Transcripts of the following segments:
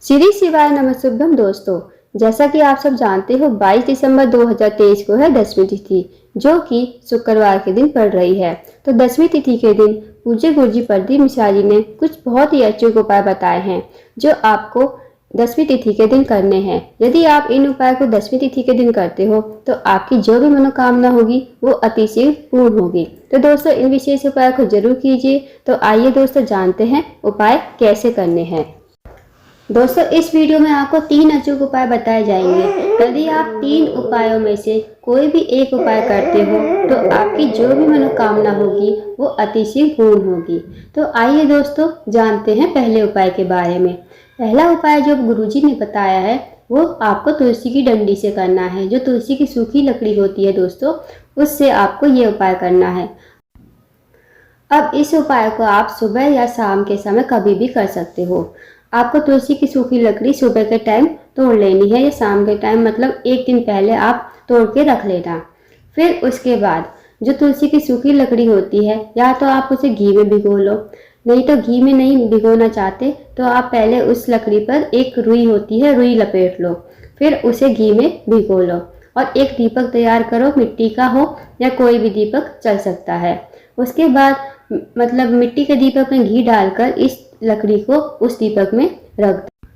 श्री शिवाय नमस्तुभ्यम दोस्तों, जैसा कि आप सब जानते हो 22 दिसंबर 2023 को है 10वीं तिथि, जो कि शुक्रवार के दिन पड़ रही है। तो 10वीं तिथि के दिन पूज्य गुरुजी प्रदीप मिश्रा जी ने कुछ बहुत ही अचूक उपाय बताए हैं जो आपको 10वीं तिथि के दिन करने हैं। यदि आप इन उपाय को 10वीं तिथि के दिन करते हो तो आपकी जो भी मनोकामना होगी वो अतिशीघ्र पूर्ण होगी। तो दोस्तों, इन विशेष उपाय को जरूर कीजिए। तो आइए दोस्तों, जानते हैं उपाय कैसे करने हैं। दोस्तों, इस वीडियो में आपको 3 अचूक उपाय बताए जाएंगे। यदि आप 3 उपायों में से कोई भी एक उपाय करते हो तो आपकी जो भी मनोकामना होगी वो अतिशीघ्र पूर्ण होगी। तो आइए दोस्तों, जानते हैं पहले उपाय के बारे में। पहला उपाय जो गुरुजी ने बताया है वो आपको तुलसी की डंडी से करना है। जो तुलसी की सूखी लकड़ी होती है दोस्तों, उससे आपको ये उपाय करना है। अब इस उपाय को आप सुबह या शाम के समय कभी भी कर सकते हो। आपको तुलसी की सूखी लकड़ी सुबह के टाइम तोड़ लेनी है या शाम के टाइम, मतलब एक दिन पहले आप तोड़ के रख लेना। फिर उसके बाद जो तुलसी की सूखी लकड़ी होती है, या तो आप उसे घी में भिगो लो, नहीं तो घी में नहीं भिगोना चाहते तो आप पहले उस लकड़ी पर एक रुई होती है, रुई लपेट लो, फिर उसे घी में भिगो लो और एक दीपक तैयार करो। मिट्टी का हो या कोई भी दीपक चल सकता है। उसके बाद मतलब मिट्टी के दीपक में घी डालकर इस लकड़ी को उस दीपक में रख दो।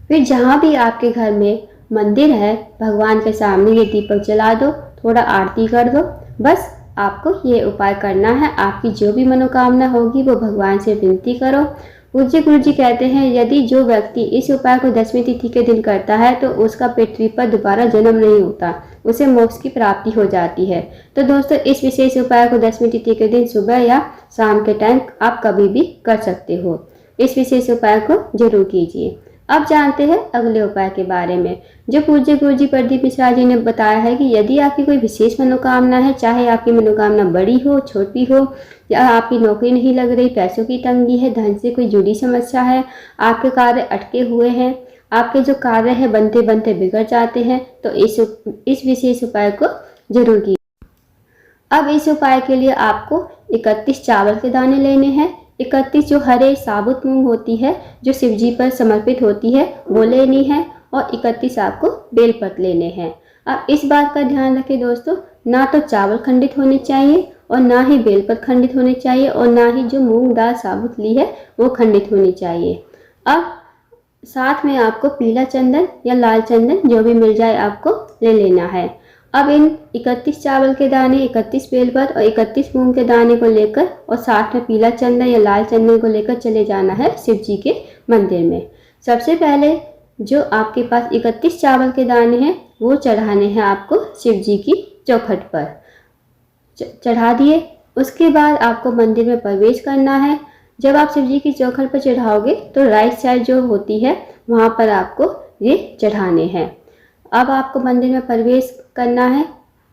फिर जहाँ भी आपके घर में मंदिर है, भगवान के सामने ये दीपक जला दो, थोड़ा आरती कर दो। बस आपको ये उपाय करना है। आपकी जो भी मनोकामना होगी वो भगवान से विनती करो। पूज्य गुरु जी कहते हैं, यदि जो व्यक्ति इस उपाय को 10वीं तिथि के दिन करता है तो उसका पृथ्वी पर दोबारा जन्म नहीं होता, उसे मोक्ष की प्राप्ति हो जाती है। तो दोस्तों, इस विशेष उपाय को 10वीं तिथि के दिन सुबह या शाम के टाइम आप कभी भी कर सकते हो। इस विशेष उपाय को जरूर कीजिए। अब जानते हैं अगले उपाय के बारे में, जो पूज्य गुरुजी प्रदीप मिश्रा जी ने बताया है कि यदि आपकी कोई विशेष मनोकामना है, चाहे आपकी मनोकामना बड़ी हो, छोटी हो, या आपकी नौकरी नहीं लग रही, पैसों की तंगी है, धन से कोई जुड़ी समस्या है, आपके कार्य अटके हुए हैं, आपके जो कार्य है बनते बनते बिगड़ जाते हैं, तो इस विशेष उपाय को जरूर कीजिए। अब इस उपाय के लिए आपको 31 चावल के दाने लेने हैं। 31 जो हरे साबुत मूंग होती है जो शिव जी पर समर्पित होती है वो लेनी है, और 31 आपको बेलपत्र लेने हैं। अब इस बात का ध्यान रखें दोस्तों, ना तो चावल खंडित होने चाहिए और ना ही बेलपत्र खंडित होने चाहिए, और ना ही जो मूंग दाल साबुत ली है वो खंडित होनी चाहिए। अब साथ में आपको पीला चंदन या लाल चंदन जो भी मिल जाए आपको ले लेना है। अब इन 31 चावल के दाने, 31 बेलपत्र और 31 मूंग के दाने को लेकर और साथ में पीला चंदन या लाल चंदन को लेकर चले जाना है शिव जी के मंदिर में। सबसे पहले जो आपके पास 31 चावल के दाने हैं वो चढ़ाने हैं आपको शिव जी की चौखट पर। चढ़ा दिए। उसके बाद आपको मंदिर में प्रवेश करना है। जब आप शिव जी की चौखट पर चढ़ाओगे तो राइट साइड जो होती है वहाँ पर आपको ये चढ़ाने हैं। अब आपको मंदिर में प्रवेश करना है।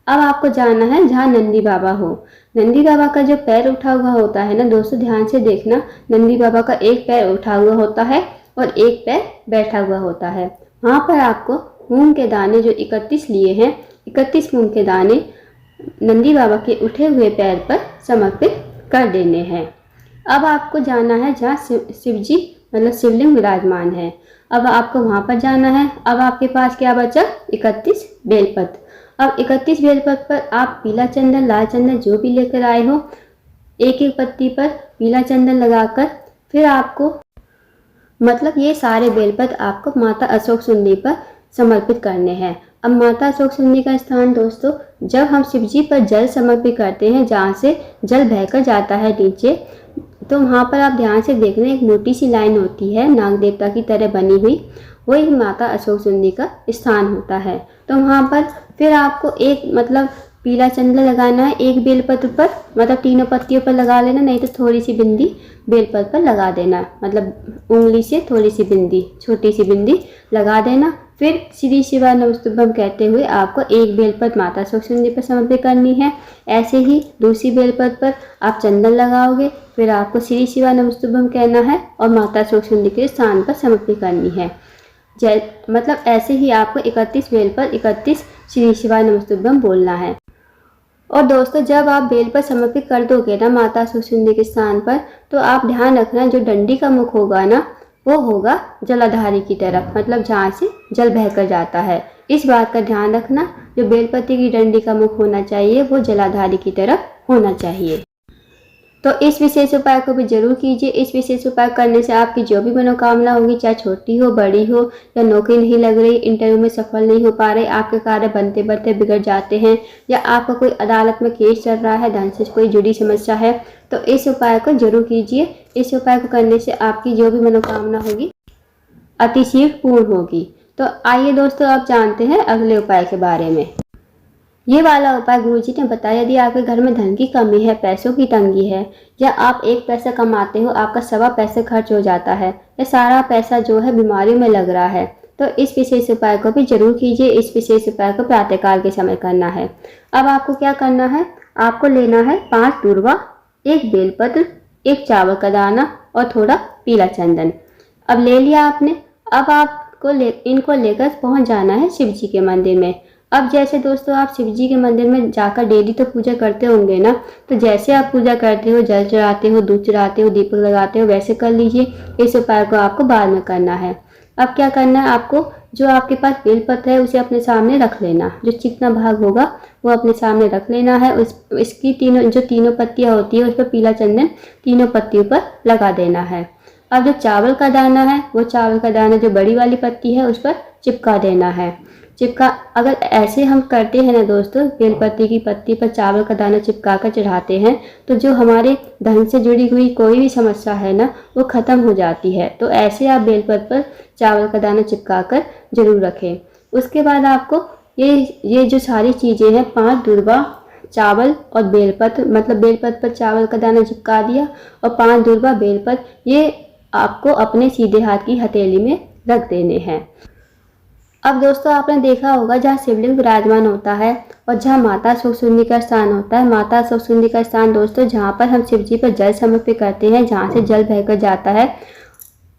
अब आपको जाना है जहाँ नंदी बाबा हो। नंदी बाबा का जो पैर उठा हुआ होता है ना दोस्तों, ध्यान से देखना, नंदी बाबा का एक पैर उठा हुआ होता है और एक पैर बैठा हुआ होता है। वहाँ पर आपको मूंग के दाने जो 31 लिए हैं, 31 मूंग के दाने नंदी बाबा के उठे हुए पैर पर समर्पित कर देने हैं। अब आपको जाना है जहाँ शिव जी मतलब शिवलिंग विराजमान है। अब आपको वहाँ पर जाना है। अब आपके पास क्या बचा? 31 बेलपत्र। अब 31 बेलपत्र पर आप पीला चंदन, लाल चंदन जो भी लेकर आए हो, एक एक पत्ती पर पीला चंदन लगाकर फिर आपको मतलब ये सारे बेलपत्र आपको माता अशोक सुंदरी पर समर्पित करने हैं। अब माता अशोक सुंदरी का स्थान दोस्तों, जब हम शिव जी पर जल समर्पित करते हैं, जहाँ से जल बहकर जाता है नीचे, तो वहाँ पर आप ध्यान से देखना, एक मोटी सी लाइन होती है नाग देवता की तरह बनी हुई, वही माता अशोक सुंदरी का स्थान होता है। तो वहाँ पर फिर आपको एक मतलब पीला चंदन लगाना है एक बेलपत्र पर, मतलब तीनों पत्तियों पर लगा लेना, नहीं तो थोड़ी सी बिंदी बेलपत्र पर लगा देना, मतलब उंगली से थोड़ी सी बिंदी, छोटी सी बिंदी लगा देना। फिर श्री शिवाय नमस्तुभ्यम कहते हुए आपको एक बेलपत्र माता अशोक सुंदरी पर समर्पित करनी है। ऐसे ही दूसरी बेलपत्र पर आप चंदन लगाओगे, फिर आपको श्री शिवाय नमस्तुभ्यम कहना है और माता अशोक सुंदरी के स्थान पर समर्पित करनी है। मतलब ऐसे ही आपको 31 बेल पर 31 श्री शिवाय नमस्तुभ्यम बोलना है। और दोस्तों, जब आप बेल पर समर्पित कर दोगे ना माता अशोक सुंदरी के स्थान पर, तो आप ध्यान रखना जो डंडी का मुख होगा ना वो होगा जलाधारी की तरफ, मतलब जहाँ से जल बहकर जाता है। इस बात का ध्यान रखना, जो बेलपत्ती की डंडी का मुख होना चाहिए वो जलाधारी की तरफ होना चाहिए। तो इस विशेष उपाय को भी जरूर कीजिए। इस विशेष उपाय करने से आपकी जो भी मनोकामना होगी, चाहे छोटी हो बड़ी हो, या नौकरी नहीं लग रही, इंटरव्यू में सफल नहीं हो पा रहे, आपके कार्य बनते बनते बिगड़ जाते हैं, या आपका कोई अदालत में केस चल रहा है, धन से कोई जुड़ी समस्या है, तो इस उपाय को जरूर कीजिए। इस उपाय को करने से आपकी जो भी मनोकामना होगी अतिशीघ्र पूर्ण होगी। तो आइए दोस्तों, आप जानते हैं अगले उपाय के बारे में। ये वाला उपाय गुरुजी ने बताया, यदि आपके घर में धन की कमी है, पैसों की तंगी है, या आप एक पैसा कमाते हो, आपका सवा पैसे खर्च हो जाता है, या सारा पैसा जो है बीमारियों में लग रहा है, तो इस विशेष उपाय को भी जरूर कीजिए। इस विशेष उपाय को प्रातःकाल के समय करना है। अब आपको क्या करना है, आपको लेना है 5 दूर्वा, 1 बेलपत्र, 1 चावल का दाना और थोड़ा पीला चंदन। अब ले लिया आपने। अब आपको इनको लेकर पहुंच जाना है शिव जी के मंदिर में। अब जैसे दोस्तों आप शिव जी के मंदिर में जाकर डेली तो पूजा करते होंगे ना, तो जैसे आप पूजा करते हो, जल चढ़ाते हो, दूध चढ़ाते हो, दीपक लगाते हो, वैसे कर लीजिए। इस उपाय को आपको बाद में करना है। अब क्या करना है, आपको जो आपके पास बेलपत्र है उसे अपने सामने रख लेना। जो चिकना भाग होगा वो अपने सामने रख लेना है। इसकी तीनों पत्तियां होती है, उस पर पीला चंदन तीनों पत्तियों पर लगा देना है। अब जो चावल का दाना है, वो चावल का दाना जो बड़ी वाली पत्ती है उस पर चिपका देना है। अगर ऐसे हम करते हैं ना दोस्तों, बेलपत्ती की पत्ती पर चावल का दाना चिपका कर चढ़ाते हैं, तो जो हमारे धन से जुड़ी हुई कोई भी समस्या है ना, वो ख़त्म हो जाती है। तो ऐसे आप बेलपत्र पर चावल का दाना चिपका कर जरूर रखें। उसके बाद आपको ये जो सारी चीज़ें हैं, 5 दूर्वा, चावल और बेलपत्र, मतलब बेलपत्र पर चावल का दाना चिपका दिया और 5 दूर्वा बेलपत्र, ये आपको अपने सीधे हाथ की हथेली में रख देने हैं। अब दोस्तों आपने देखा होगा, जहाँ शिवलिंग विराजमान होता है और जहाँ माता सुखसुंदी का स्थान होता है, माता सुखसुंदी का स्थान दोस्तों जहाँ पर हम शिव जी पर जल समर्पित करते हैं, जहाँ से जल बहकर जाता है,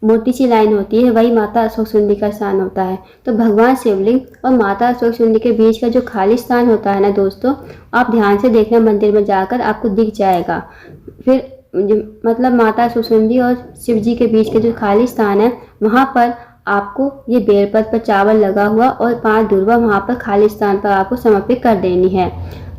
मोटी सी लाइन होती है, वही माता सुखसुंदी का स्थान होता है। तो भगवान शिवलिंग और माता सुखसुंदी के बीच का जो खाली स्थान होता है ना दोस्तों, आप ध्यान से देखना, मंदिर में जाकर आपको दिख जाएगा। फिर मतलब माता सुखसुंदी और शिव जी के बीच का जो खाली स्थान है, वहाँ पर आपको ये बेलपत्र पर चावल लगा हुआ और 5 दूर्वा वहाँ पर खाली स्थान पर आपको समर्पित कर देनी है।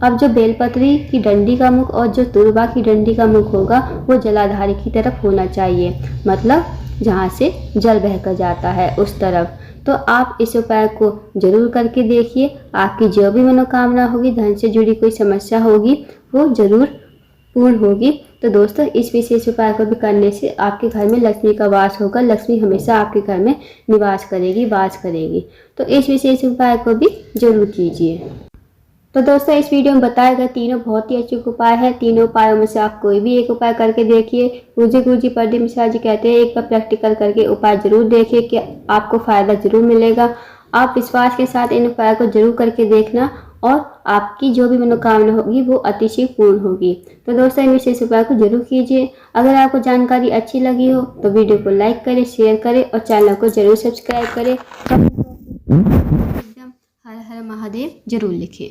अब जो बेलपत्री की डंडी का मुख और जो दूर्वा की डंडी का मुख होगा वो जलाधारी की तरफ होना चाहिए, मतलब जहाँ से जल बहकर जाता है उस तरफ। तो आप इस उपाय को जरूर करके देखिए। आपकी जो भी मनोकामना होगी, धन से जुड़ी कोई समस्या होगी, वो जरूर पूर्ण होगी। तो दोस्तों इस विशेष उपाय को भी करने से आपके घर में लक्ष्मी का वास होगा। लक्ष्मी हमेशा आपके घर में निवास करेगी, वास करेगी। तो इस विशेष उपाय को भी जरूर कीजिए। तो दोस्तों इस वीडियो में बताए गए तीनों बहुत ही अच्छे उपाय हैं। तीनों उपायों में से आप कोई भी एक उपाय करके देखिए। गुरुजी प्रदीप मिश्रा जी कहते हैं, एक बार प्रैक्टिकल करके उपाय जरूर देखिए कि आपको फायदा जरूर मिलेगा। आप विश्वास के साथ इन उपाय को जरूर करके देखना और आपकी जो भी मनोकामना होगी वो अतिशीघ्र पूर्ण होगी। तो दोस्तों इन विशेष उपाय को जरूर कीजिए। अगर आपको जानकारी अच्छी लगी हो तो वीडियो को लाइक करें, शेयर करें और चैनल को जरूर सब्सक्राइब करें। एकदम हर हर महादेव जरूर लिखें।